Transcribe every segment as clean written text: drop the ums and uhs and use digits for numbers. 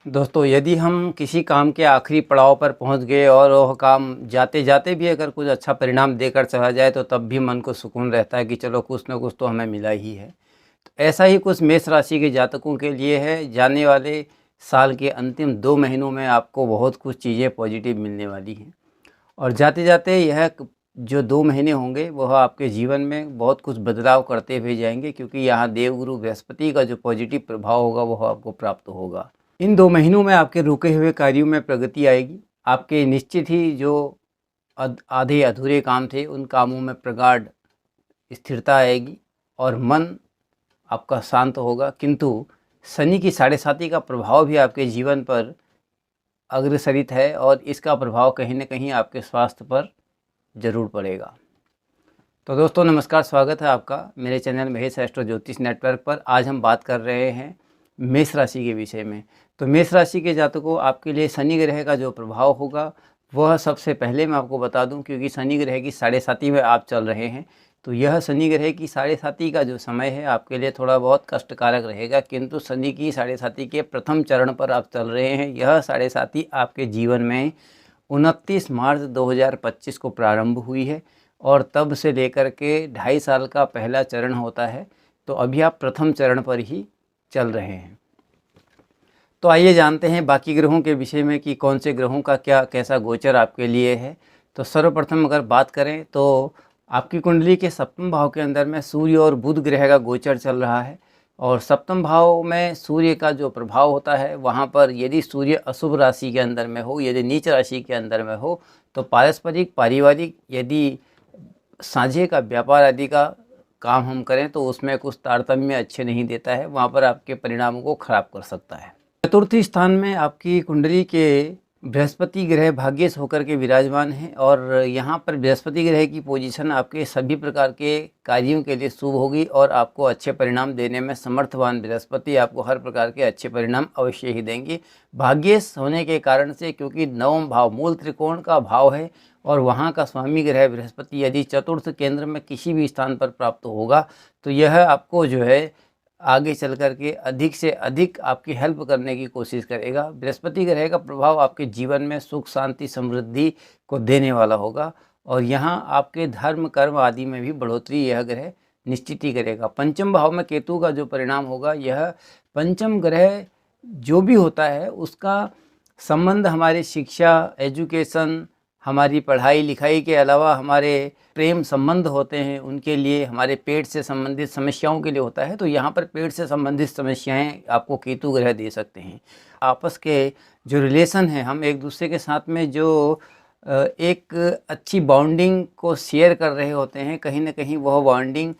दोस्तों, यदि हम किसी काम के आखिरी पड़ाव पर पहुंच गए और वह काम जाते जाते भी अगर कुछ अच्छा परिणाम देकर चला जाए तो तब भी मन को सुकून रहता है कि चलो कुछ ना कुछ तो हमें मिला ही है। तो ऐसा ही कुछ मेष राशि के जातकों के लिए है। जाने वाले साल के अंतिम 2 महीनों में आपको बहुत कुछ चीज़ें पॉजिटिव मिलने वाली हैं और जाते जाते यह जो 2 महीने होंगे वह आपके जीवन में बहुत कुछ बदलाव करते हुए जाएंगे, क्योंकि यहाँ देवगुरु बृहस्पति का जो पॉजिटिव प्रभाव होगा वह आपको प्राप्त होगा। इन 2 महीनों में आपके रुके हुए कार्यों में प्रगति आएगी। आपके निश्चित ही जो आधे अधूरे काम थे उन कामों में प्रगाढ़ स्थिरता आएगी और मन आपका शांत होगा। किंतु शनि की 7.5 का प्रभाव भी आपके जीवन पर अग्रसरित है और इसका प्रभाव कहीं न कहीं आपके स्वास्थ्य पर ज़रूर पड़ेगा। तो दोस्तों नमस्कार, स्वागत है आपका मेरे चैनल महेश एस्ट्रो ज्योतिष नेटवर्क पर। आज हम बात कर रहे हैं मेष राशि के विषय में। तो मेष राशि के जातकों, आपके लिए शनि ग्रह का जो प्रभाव होगा वह सबसे पहले मैं आपको बता दूं, क्योंकि शनि ग्रह की 7.5 में आप चल रहे हैं। तो यह शनि ग्रह की 7.5 का जो समय है आपके लिए थोड़ा बहुत कष्टकारक रहेगा, किंतु शनि की 7.5 के प्रथम चरण पर आप चल रहे हैं। यह 7.5 आपके जीवन में 29 मार्च 2025 को प्रारंभ हुई है और तब से लेकर के 2.5 साल का पहला चरण होता है। तो अभी आप प्रथम चरण पर ही चल रहे हैं। तो आइए जानते हैं बाकी ग्रहों के विषय में कि कौन से ग्रहों का क्या कैसा गोचर आपके लिए है। तो सर्वप्रथम अगर बात करें तो आपकी कुंडली के सप्तम भाव के अंदर में सूर्य और बुध ग्रह का गोचर चल रहा है और सप्तम भाव में सूर्य का जो प्रभाव होता है वहाँ पर यदि सूर्य अशुभ राशि के अंदर में हो, यदि नीच राशि के अंदर में हो, तो पारस्परिक पारिवारिक यदि साझे का व्यापार आदि का काम हम करें तो उसमें कुछ तारतम्य अच्छे नहीं देता है, वहाँ पर आपके परिणामों को खराब कर सकता है। चतुर्थी स्थान में आपकी कुंडली के बृहस्पति ग्रह भाग्येश होकर के विराजमान है और यहाँ पर बृहस्पति ग्रह की पोजीशन आपके सभी प्रकार के कार्यों के लिए शुभ होगी और आपको अच्छे परिणाम देने में समर्थवान बृहस्पति आपको हर प्रकार के अच्छे परिणाम अवश्य ही देंगे। भाग्येश होने के कारण से, क्योंकि नवम भाव मूल त्रिकोण का भाव है और वहाँ का स्वामी ग्रह बृहस्पति यदि चतुर्थ केंद्र में किसी भी स्थान पर प्राप्त होगा तो यह आपको जो है आगे चल कर के अधिक से अधिक आपकी हेल्प करने की कोशिश करेगा। बृहस्पति ग्रह का प्रभाव आपके जीवन में सुख शांति समृद्धि को देने वाला होगा और यहाँ आपके धर्म कर्म आदि में भी बढ़ोतरी यह ग्रह निश्चित ही करेगा। पंचम भाव में केतु का जो परिणाम होगा, यह पंचम ग्रह जो भी होता है उसका संबंध हमारे शिक्षा एजुकेशन, हमारी पढ़ाई लिखाई के अलावा हमारे प्रेम संबंध होते हैं उनके लिए, हमारे पेट से संबंधित समस्याओं के लिए होता है। तो यहाँ पर पेट से संबंधित समस्याएं आपको केतु ग्रह दे सकते हैं। आपस के जो रिलेशन है, हम एक दूसरे के साथ में जो एक अच्छी बॉन्डिंग को शेयर कर रहे होते हैं, कहीं ना कहीं वह बॉन्डिंग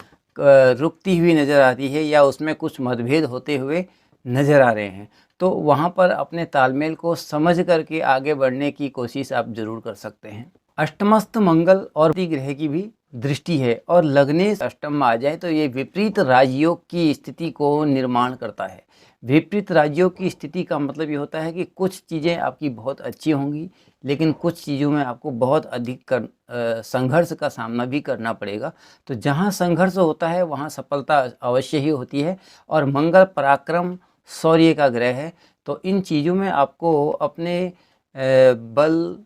रुकती हुई नज़र आती है या उसमें कुछ मतभेद होते हुए नज़र आ रहे हैं। तो वहाँ पर अपने तालमेल को समझ करके आगे बढ़ने की कोशिश आप जरूर कर सकते हैं। अष्टमस्थ मंगल और ग्रह की भी दृष्टि है और लग्ने अष्टम में आ जाए तो ये विपरीत राजयोग की स्थिति को निर्माण करता है। विपरीत राजयोग की स्थिति का मतलब ये होता है कि कुछ चीज़ें आपकी बहुत अच्छी होंगी लेकिन कुछ चीज़ों में आपको बहुत अधिक संघर्ष का सामना भी करना पड़ेगा। तो जहाँ संघर्ष होता है वहाँ सफलता अवश्य ही होती है और मंगल पराक्रम शौर्य का ग्रह है। तो इन चीज़ों में आपको अपने बल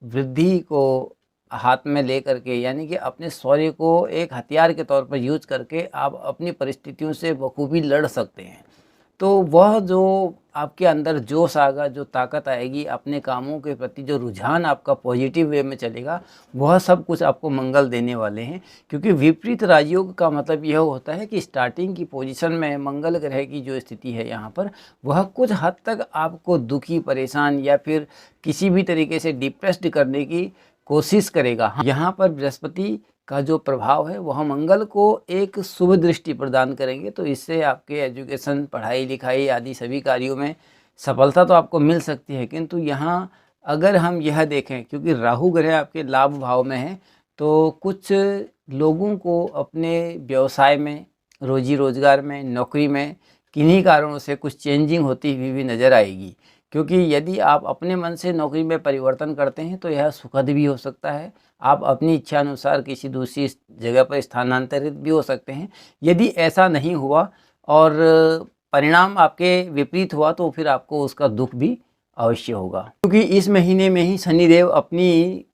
वृद्धि को हाथ में ले करके, यानी कि अपने शौर्य को एक हथियार के तौर पर यूज करके आप अपनी परिस्थितियों से बखूबी लड़ सकते हैं। तो वह जो आपके अंदर जोश आएगा, जो ताकत आएगी, अपने कामों के प्रति जो रुझान आपका पॉजिटिव वे में चलेगा, वह सब कुछ आपको मंगल देने वाले हैं। क्योंकि विपरीत राजयोग का मतलब यह होता है कि स्टार्टिंग की पोजीशन में मंगल ग्रह की जो स्थिति है यहाँ पर, वह कुछ हद तक आपको दुखी परेशान या फिर किसी भी तरीके से डिप्रेस्ड करने की कोशिश करेगा। यहाँ पर बृहस्पति का जो प्रभाव है वह मंगल को एक शुभ दृष्टि प्रदान करेंगे। तो इससे आपके एजुकेशन, पढ़ाई लिखाई आदि सभी कार्यों में सफलता तो आपको मिल सकती है। किंतु यहाँ अगर हम यह देखें, क्योंकि राहु ग्रह आपके लाभ भाव में है, तो कुछ लोगों को अपने व्यवसाय में, रोजी रोजगार में, नौकरी में किन्हीं कारणों से कुछ चेंजिंग होती हुई भी नज़र आएगी। क्योंकि यदि आप अपने मन से नौकरी में परिवर्तन करते हैं तो यह सुखद भी हो सकता है। आप अपनी इच्छा अनुसार किसी दूसरी जगह पर स्थानांतरित भी हो सकते हैं। यदि ऐसा नहीं हुआ और परिणाम आपके विपरीत हुआ तो फिर आपको उसका दुख भी अवश्य होगा, क्योंकि इस महीने में ही शनिदेव अपनी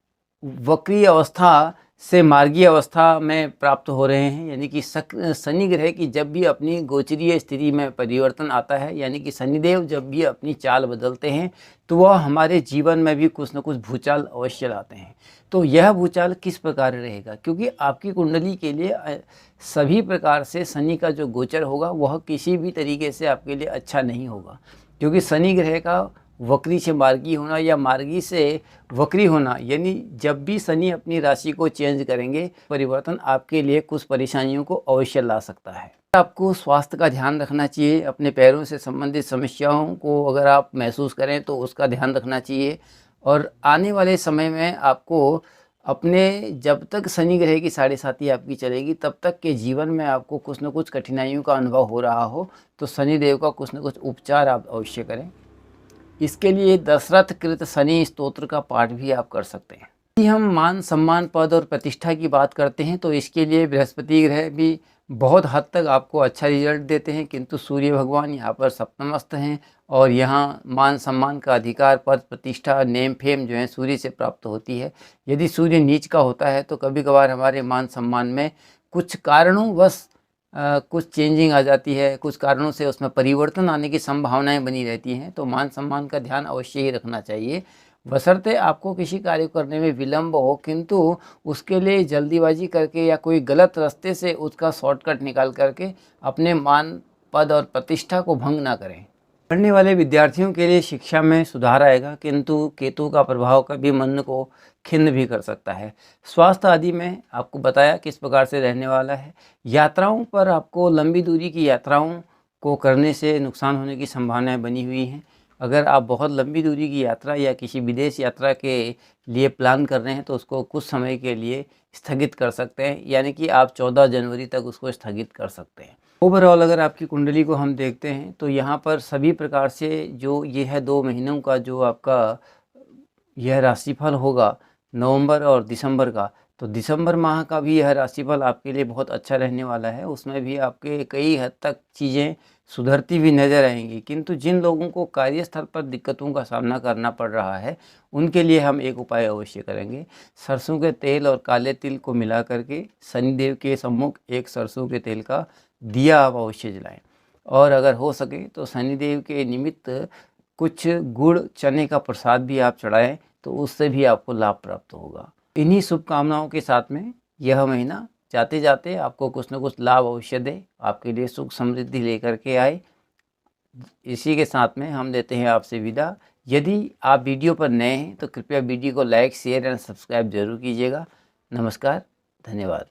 वक्री अवस्था से मार्गीय अवस्था में प्राप्त हो रहे हैं। यानी कि शनि ग्रह की जब भी अपनी गोचरीय स्थिति में परिवर्तन आता है, यानी कि शनिदेव जब भी अपनी चाल बदलते हैं तो वह हमारे जीवन में भी कुछ न कुछ भूचाल अवश्य लाते हैं। तो यह भूचाल किस प्रकार रहेगा, क्योंकि आपकी कुंडली के लिए सभी प्रकार से शनि का जो गोचर होगा वह किसी भी तरीके से आपके लिए अच्छा नहीं होगा, क्योंकि शनि ग्रह का वक्री से मार्गी होना या मार्गी से वक्री होना, यानी जब भी शनि अपनी राशि को चेंज करेंगे परिवर्तन आपके लिए कुछ परेशानियों को अवश्य ला सकता है। आपको स्वास्थ्य का ध्यान रखना चाहिए। अपने पैरों से संबंधित समस्याओं को अगर आप महसूस करें तो उसका ध्यान रखना चाहिए। और आने वाले समय में आपको अपने, जब तक शनि ग्रह की 7.5 आपकी चलेगी तब तक के जीवन में आपको कुछ न कुछ कठिनाइयों का अनुभव हो रहा हो तो शनिदेव का कुछ न कुछ उपचार आप अवश्य करें। इसके लिए दशरथ कृत शनि स्तोत्र का पाठ भी आप कर सकते हैं। यदि हम मान सम्मान पद और प्रतिष्ठा की बात करते हैं तो इसके लिए बृहस्पति ग्रह भी बहुत हद तक आपको अच्छा रिजल्ट देते हैं, किंतु सूर्य भगवान यहाँ पर सप्तमस्थ हैं और यहाँ मान सम्मान का अधिकार, पद प्रतिष्ठा, नेम फेम जो है सूर्य से प्राप्त होती है। यदि सूर्य नीच का होता है तो कभी कभार हमारे मान सम्मान में कुछ कारणोंवश कुछ चेंजिंग आ जाती है, कुछ कारणों से उसमें परिवर्तन आने की संभावनाएं बनी रहती हैं। तो मान सम्मान का ध्यान अवश्य ही रखना चाहिए, बशर्ते आपको किसी कार्य करने में विलंब हो, किंतु उसके लिए जल्दीबाजी करके या कोई गलत रास्ते से उसका शॉर्टकट निकाल करके अपने मान, पद और प्रतिष्ठा को भंग ना करें। पढ़ने वाले विद्यार्थियों के लिए शिक्षा में सुधार आएगा, किंतु केतु का प्रभाव कभी मन को खिन्न भी कर सकता है। स्वास्थ्य आदि में आपको बताया किस प्रकार से रहने वाला है। यात्राओं पर आपको लंबी दूरी की यात्राओं को करने से नुकसान होने की संभावनाएं बनी हुई हैं। अगर आप बहुत लंबी दूरी की यात्रा या किसी विदेश यात्रा के लिए प्लान कर रहे हैं तो उसको कुछ समय के लिए स्थगित कर सकते हैं, यानी कि आप 14 जनवरी तक उसको स्थगित कर सकते हैं। ओवरऑल अगर आपकी कुंडली को हम देखते हैं तो यहाँ पर सभी प्रकार से जो ये है 2 महीनों का जो आपका यह राशिफल होगा नवंबर और दिसंबर का, तो दिसंबर माह का भी यह राशिफल आपके लिए बहुत अच्छा रहने वाला है। उसमें भी आपके कई हद तक चीज़ें सुधरती भी नज़र आएंगी, किंतु जिन लोगों को कार्यस्थल पर दिक्कतों का सामना करना पड़ रहा है उनके लिए हम एक उपाय अवश्य करेंगे। सरसों के तेल और काले तिल को मिला करके शनिदेव के सम्मुख एक सरसों के तेल का दिया आप अवश्य जलाएं, और अगर हो सके तो शनिदेव के निमित्त कुछ गुड़ चने का प्रसाद भी आप चढ़ाएं तो उससे भी आपको लाभ प्राप्त होगा। इन्हीं शुभकामनाओं के साथ में यह महीना जाते जाते आपको कुछ न कुछ लाभ अवश्य दे, आपके लिए सुख समृद्धि लेकर के आए। इसी के साथ में हम देते हैं आपसे विदा। यदि आप वीडियो पर नए हैं तो कृपया वीडियो को लाइक, शेयर एंड सब्सक्राइब जरूर कीजिएगा। नमस्कार, धन्यवाद।